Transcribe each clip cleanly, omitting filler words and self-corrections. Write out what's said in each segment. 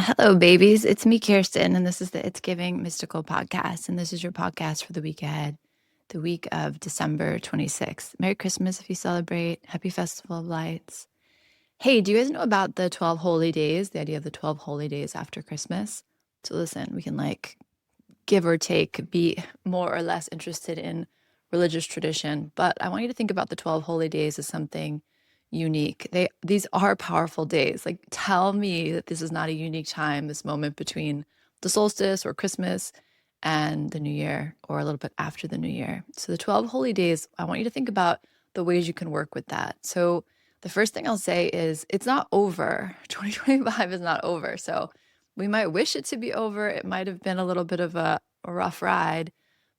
Hello, babies. It's me, Kirsten, and this is the It's Giving Mystical podcast. And this is your podcast for the week ahead, the week of December 26th. Merry Christmas if you celebrate. Happy Festival of Lights. Hey, do you guys know about the 12 holy days, the idea of the 12 holy days after Christmas? So listen, we can give or take, be more or less interested in religious tradition, but I want you to think about the 12 holy days as something unique. These are powerful days. Like, tell me that this is not a unique time, this moment between the solstice or Christmas and the new year, or a little bit after the new year. So the 12 holy days, I want you to think about the ways you can work with that. So the first thing I'll say is it's not over. 2025 is not over. So we might wish it to be over. It might have been a little bit of a rough ride,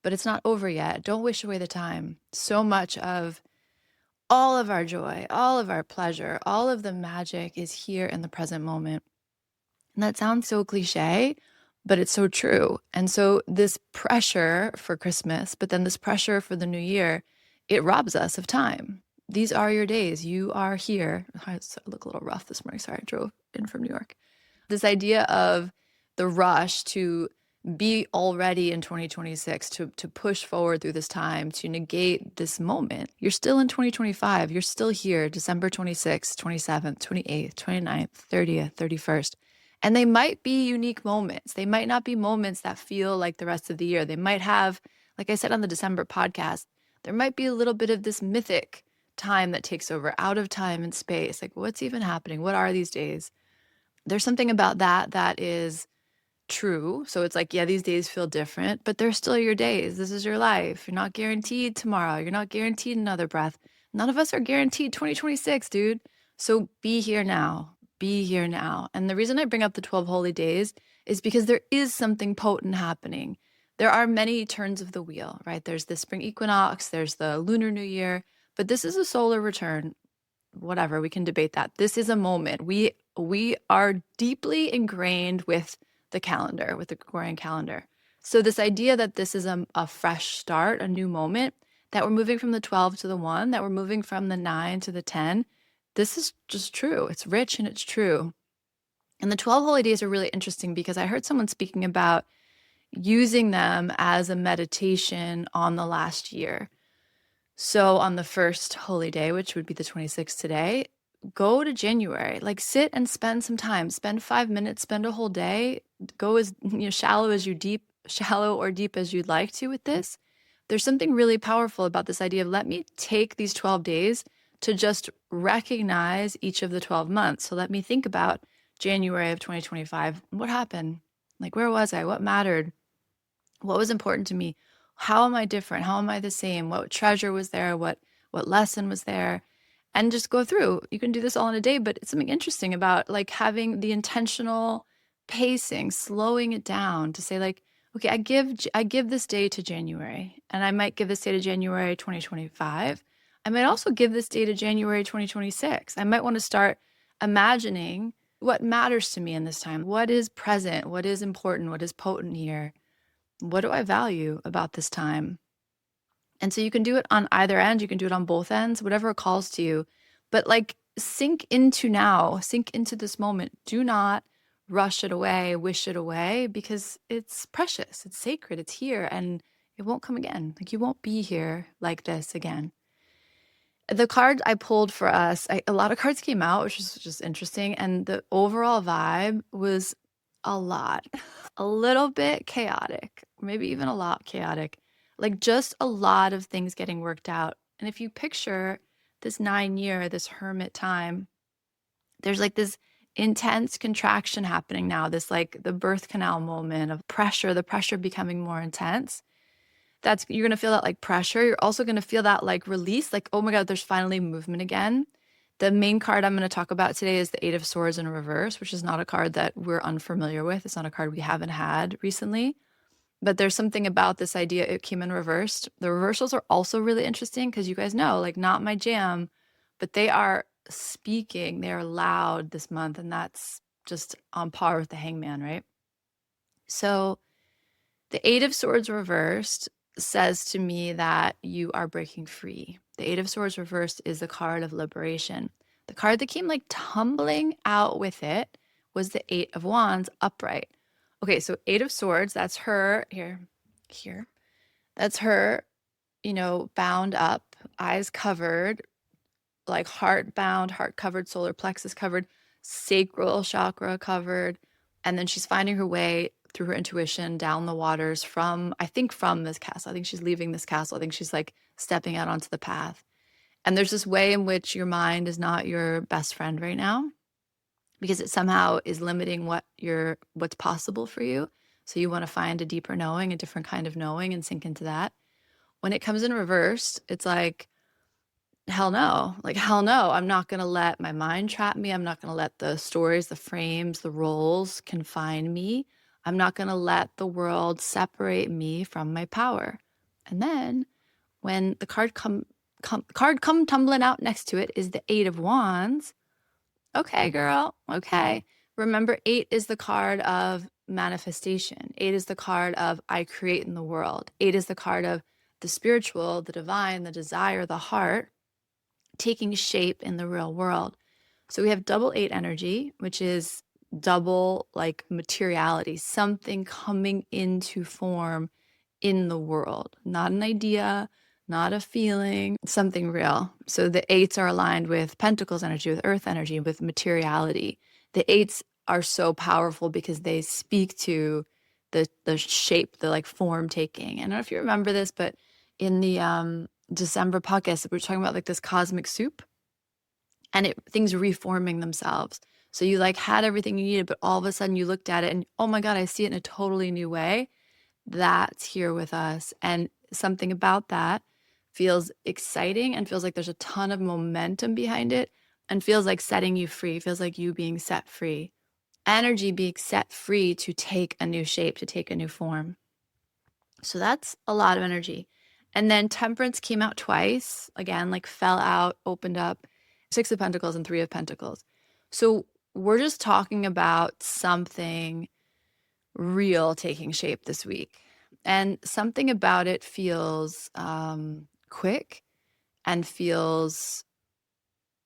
but it's not over yet. Don't wish away the time. So much of all of our joy, all of our pleasure, all of the magic is here in the present moment. And that sounds so cliche, but it's so true. And so this pressure for Christmas, but then this pressure for the new year, it robs us of time. These are your days. You are here. I look a little rough this morning. Sorry, I drove in from New York. This idea of the rush to be already in 2026, to push forward through this time, to negate this moment. You're still in 2025. You're still here, December 26th, 27th, 28th, 29th, 30th, 31st. And they might be unique moments. They might not be moments that feel like the rest of the year. They might have, like I said on the December podcast, there might be a little bit of this mythic time that takes over, out of time and space. Like, what's even happening? What are these days? There's something about that is true. So it's like, yeah, these days feel different, but they're still your days. This is your life. You're not guaranteed tomorrow. You're not guaranteed another breath. None of us are guaranteed 2026, dude. So be here now. Be here now. And the reason I bring up the 12 holy days is because there is something potent happening. There are many turns of the wheel, right? There's the spring equinox, there's the lunar new year, but this is a solar return. Whatever, we can debate that. This is a moment. We are deeply ingrained with the calendar, with the Gregorian calendar. So this idea that this is a fresh start, a new moment, that we're moving from the 12 to the 1, that we're moving from the 9 to the 10, this is just true. It's rich and it's true. And the 12 holy days are really interesting because I heard someone speaking about using them as a meditation on the last year. So on the first holy day, which would be the 26th today, go to January, like sit and spend some time, spend 5 minutes, spend a whole day, go as shallow or deep as you'd like to with this. There's something really powerful about this idea of let me take these 12 days to just recognize each of the 12 months. So let me think about January of 2025. What happened? Like, where was I? What mattered? What was important to me? How am I different? How am I the same? What treasure was there? What lesson was there? And just go through. You can do this all in a day, but it's something interesting about like having the intentional pacing, slowing it down to say like, okay, I give this day to January, and I might give this day to January 2025. I might also give this day to January 2026. I might want to start imagining what matters to me in this time. What is present? What is important? What is potent here? What do I value about this time? And so you can do it on either end. You can do it on both ends, whatever calls to you. But like sink into now, sink into this moment. Do not rush it away, wish it away, because it's precious. It's sacred. It's here and it won't come again. Like you won't be here like this again. The card I pulled for us, a lot of cards came out, which is just interesting. And the overall vibe was a lot, a little bit chaotic, maybe even a lot chaotic, like just a lot of things getting worked out. And if you picture this 9-year, this hermit time, there's like this intense contraction happening now, this like the birth canal moment of pressure, the pressure becoming more intense. You're going to feel that like pressure. You're also going to feel that like release, like, oh my God, there's finally movement again. The main card I'm going to talk about today is the 8 of Swords in reverse, which is not a card that we're unfamiliar with. It's not a card we haven't had recently. But there's something about this idea. It came in reversed. The reversals are also really interesting because you guys know, like, not my jam, but they are speaking. They are loud this month, and that's just on par with the Hangman, right? So the 8 of Swords reversed says to me that you are breaking free. The 8 of Swords reversed is the card of liberation. The card that came like tumbling out with it was the Eight of Wands upright. Okay, so Eight of Swords, that's her here. That's her, bound up, eyes covered, like heart bound, heart covered, solar plexus covered, sacral chakra covered. And then she's finding her way through her intuition down the waters from this castle. I think she's leaving this castle. I think she's like stepping out onto the path. And there's this way in which your mind is not your best friend right now because it somehow is limiting what's possible for you. So you want to find a deeper knowing, a different kind of knowing, and sink into that. When it comes in reverse, it's like, hell no. Like, hell no. I'm not going to let my mind trap me. I'm not going to let the stories, the frames, the roles confine me. I'm not going to let the world separate me from my power. And then when the card come tumbling out next to it is the Eight of Wands. Okay, girl. Okay. Remember, 8 is the card of manifestation. 8 is the card of I create in the world. 8 is the card of the spiritual, the divine, the desire, the heart taking shape in the real world. So we have double 8 energy, which is double like materiality, something coming into form in the world, not an idea, not a feeling, something real. So the 8s are aligned with Pentacles energy, with Earth energy, with materiality. The 8s are so powerful because they speak to the shape, the like form taking. I don't know if you remember this, but in the December podcast, we were talking about like this cosmic soup and things reforming themselves. So you like had everything you needed, but all of a sudden you looked at it and, oh my God, I see it in a totally new way. That's here with us. And something about that feels exciting and feels like there's a ton of momentum behind it and feels like setting you free, feels like you being set free. Energy being set free to take a new shape, to take a new form. So that's a lot of energy. And then Temperance came out twice, again, like fell out, opened up, 6 of Pentacles and 3 of Pentacles. So we're just talking about something real taking shape this week. And something about it feels quick and feels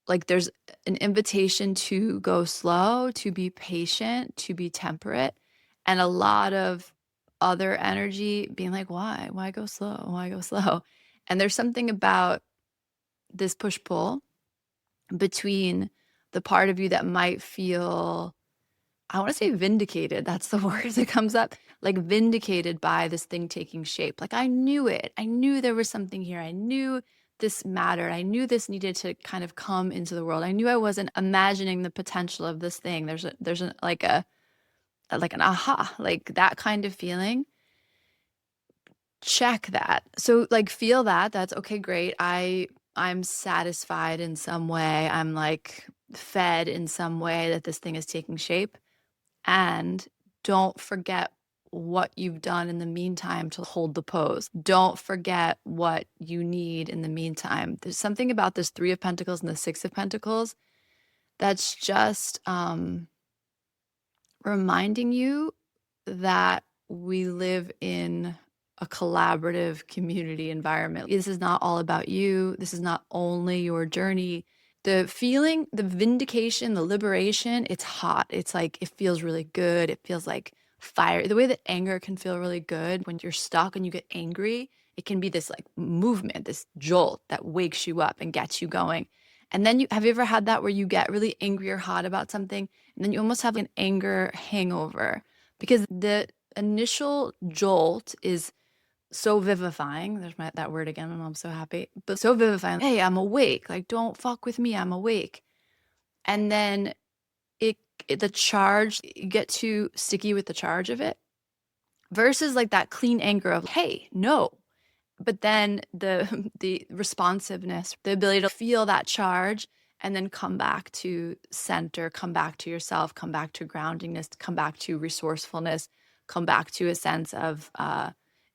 like there's an invitation to go slow, to be patient, to be temperate, and a lot of other energy being like, why? Why go slow? Why go slow? And there's something about this push-pull between the part of you that might feel, I want to say vindicated. That's the word that comes up. Like vindicated by this thing taking shape. Like I knew it. I knew there was something here. I knew this mattered. I knew this needed to kind of come into the world. I knew I wasn't imagining the potential of this thing. There's like an aha, like that kind of feeling. Check that. So like feel that. That's okay, great. I'm satisfied in some way. I'm like fed in some way that this thing is taking shape. And don't forget what you've done in the meantime to hold the pose. Don't forget what you need in the meantime. There's something about this 3 of Pentacles and the 6 of Pentacles that's just reminding you that we live in a collaborative community environment. This is not all about you. This is not only your journey. The feeling, the vindication, the liberation, it's hot. It's like, it feels really good. It feels like fire. The way that anger can feel really good when you're stuck and you get angry, it can be this like movement, this jolt that wakes you up and gets you going. And then have you ever had that where you get really angry or hot about something and then you almost have an anger hangover because the initial jolt is so vivifying. There's that word again. I'm so happy. But so vivifying. Hey, I'm awake. Like, don't fuck with me. I'm awake. And then the charge, you get too sticky with the charge of it versus like that clean anger of, hey, no. But then the responsiveness, the ability to feel that charge and then come back to center, come back to yourself, come back to groundingness, come back to resourcefulness, come back to a sense of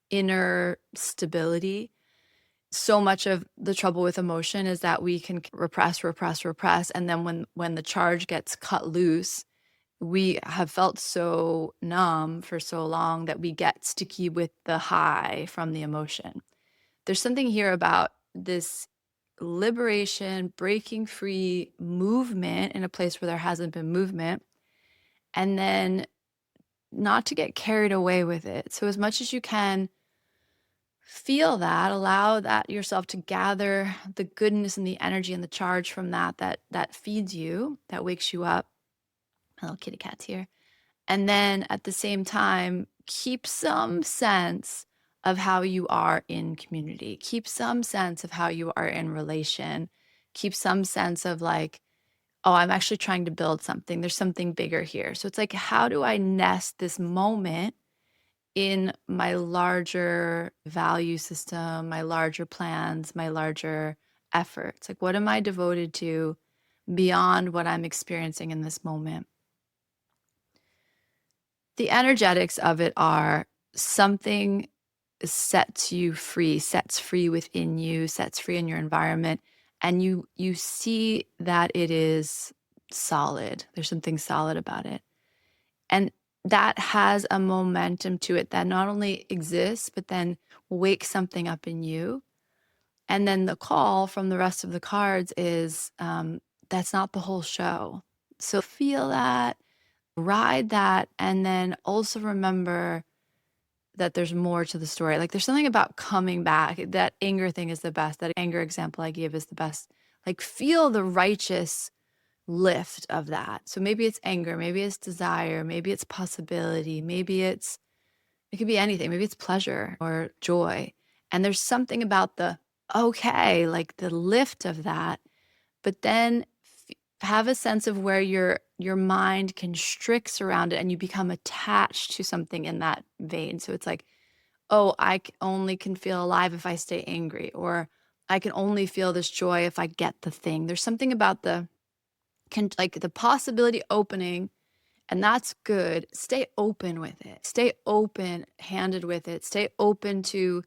inner stability. So much of the trouble with emotion is that we can repress. And then when the charge gets cut loose, we have felt so numb for so long that we get sticky with the high from the emotion. There's something here about this liberation, breaking free movement in a place where there hasn't been movement. and then not to get carried away with it. So as much as you can, feel that, allow that yourself to gather the goodness and the energy and the charge from that feeds you, that wakes you up. My little kitty cat's here. And then at the same time, keep some sense of how you are in community. Keep some sense of how you are in relation. Keep some sense of like, oh, I'm actually trying to build something. There's something bigger here. So it's like, how do I nest this moment in my larger value system, my larger plans, my larger efforts? Like, what am I devoted to beyond what I'm experiencing in this moment? The energetics of it are something sets you free, sets free within you, sets free in your environment, and you see that it is solid. There's something solid about it. And that has a momentum to it that not only exists, but then wakes something up in you. And then the call from the rest of the cards is that's not the whole show. So feel that, ride that, and then also remember that there's more to the story. Like there's something about coming back. That anger thing is the best. That anger example I gave is the best. Like feel the righteous lift of that. So maybe it's anger, maybe it's desire, maybe it's possibility, it could be anything. Maybe it's pleasure or joy. And there's something about the okay, like the lift of that, but then have a sense of where your mind constricts around it and you become attached to something in that vein. So it's like, oh, only can feel alive if I stay angry, or I can only feel this joy if I get the thing. There's something about the possibility opening, and that's good. Stay open with it. Stay open handed with it. Stay open to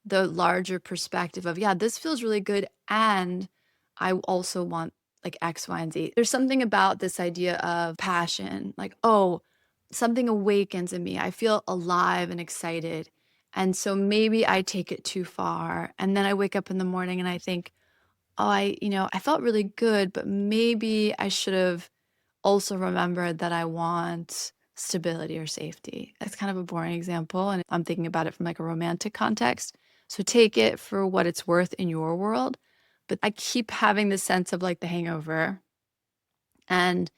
the larger perspective of, yeah, this feels really good. And I also want like X, Y, and Z. There's something about this idea of passion, like, oh, something awakens in me. I feel alive and excited. And so maybe I take it too far. And then I wake up in the morning and I think, oh, I felt really good, but maybe I should have also remembered that I want stability or safety. That's kind of a boring example, and I'm thinking about it from like a romantic context. So take it for what it's worth in your world. But I keep having this sense of like the hangover, and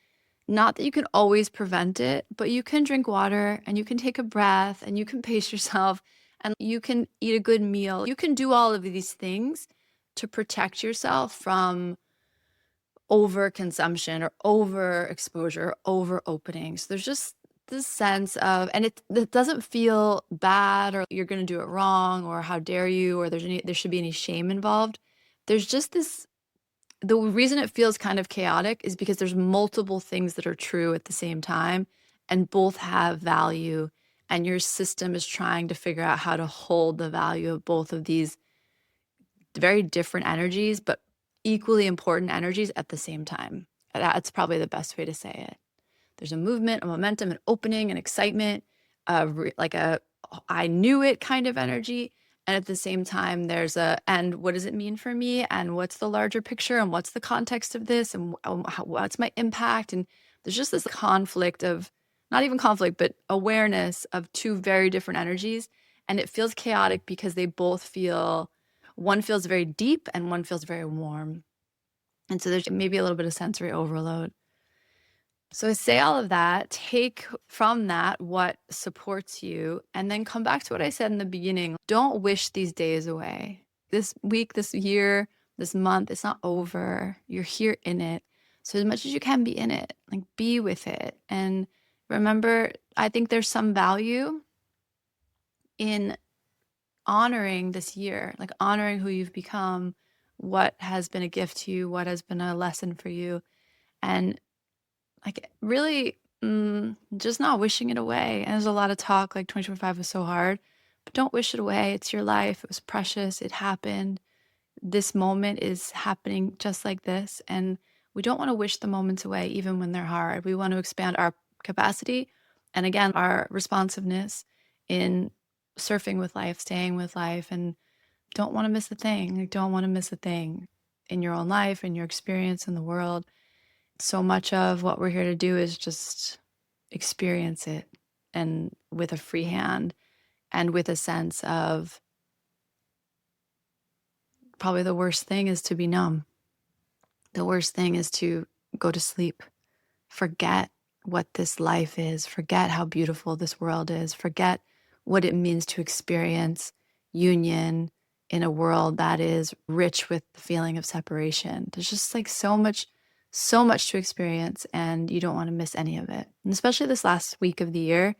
not that you can always prevent it, but you can drink water and you can take a breath and you can pace yourself and you can eat a good meal. You can do all of these things to protect yourself from overconsumption or overexposure, or over opening. So there's just this sense of, and it doesn't feel bad or you're going to do it wrong or how dare you or there should be any shame involved. There's just this, the reason it feels kind of chaotic is because there's multiple things that are true at the same time and both have value, and your system is trying to figure out how to hold the value of both of these very different energies, but equally important energies at the same time. That's probably the best way to say it. There's a movement, a momentum, an opening, an excitement, like a I knew it kind of energy. And at the same time, there's and what does it mean for me? And what's the larger picture? And what's the context of this? And what's my impact? And there's just this conflict of, not even conflict, but awareness of two very different energies. And it feels chaotic because they both one feels very deep and one feels very warm. And so there's maybe a little bit of sensory overload. So I say all of that, take from that what supports you, and then come back to what I said in the beginning. Don't wish these days away. This week, this year, this month, it's not over. You're here in it. So as much as you can be in it, like be with it. And remember, I think there's some value in honoring this year, like honoring who you've become, what has been a gift to you, what has been a lesson for you, and like really just not wishing it away. And there's a lot of talk like 2025 was so hard, but don't wish it away. It's your life. It was precious. It happened. This moment is happening just like this. And we don't want to wish the moments away, even when they're hard. We want to expand our capacity and again, our responsiveness in surfing with life, staying with life, and don't want to miss a thing. Like, don't want to miss a thing in your own life, in your experience in the world. So much of what we're here to do is just experience it, and with a free hand and with a sense of probably the worst thing is to be numb. The worst thing is to go to sleep, forget what this life is, forget how beautiful this world is, forget what it means to experience union in a world that is rich with the feeling of separation. There's just like so much to experience, and you don't want to miss any of it. And especially this last week of the year.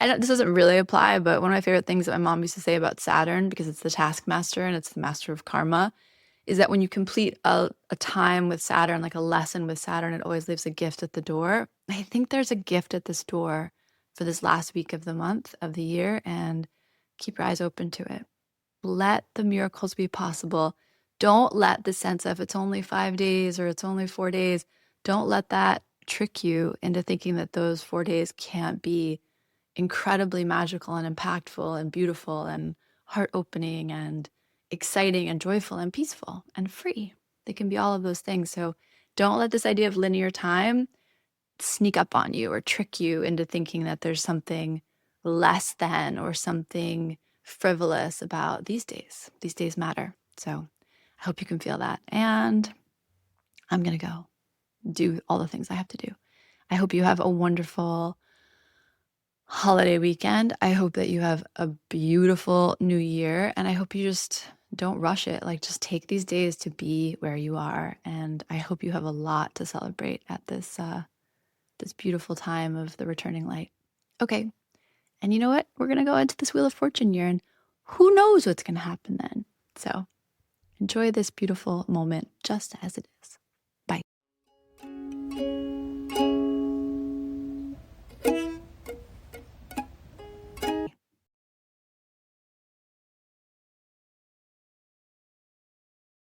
This doesn't really apply, but one of my favorite things that my mom used to say about Saturn, because it's the taskmaster and it's the master of karma, is that when you complete a time with Saturn, like a lesson with Saturn, it always leaves a gift at the door. I think there's a gift at this door for this last week of the month, of the year, and keep your eyes open to it. Let the miracles be possible. Don't let the sense of it's only 5 days or it's only 4 days, don't let that trick you into thinking that those 4 days can't be incredibly magical and impactful and beautiful and heart-opening and exciting and joyful and peaceful and free. They can be all of those things. So don't let this idea of linear time sneak up on you or trick you into thinking that there's something less than or something frivolous about these days. These days matter. So I hope you can feel that. And I'm going to go do all the things I have to do. I hope you have a wonderful holiday weekend. I hope that you have a beautiful new year, and I hope you just don't rush it. Like, just take these days to be where you are, and I hope you have a lot to celebrate at this beautiful time of the returning light. Okay, and you know what? We're gonna go into this Wheel of Fortune year, and who knows what's gonna happen then. So enjoy this beautiful moment just as it is.